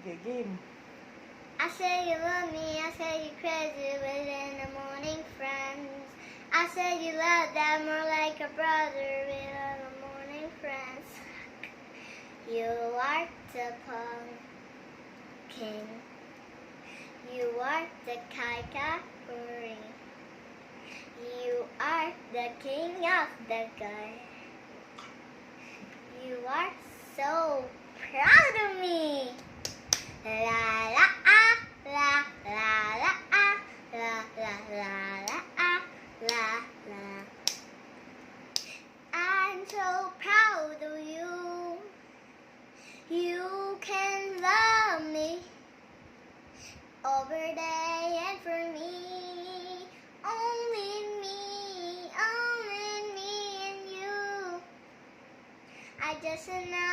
Okay, game. I say you love me, I say you crazy within the morning friends. I say you love that more like a brother within the morning friends. You are the pumpkin. You are the kaikakuri. You are the king of the garden. You are so proud of me. La la ah, la la la ah, la la la la ah, la la. I'm so proud of you. You can love me over day and for me. Only me and you. I just know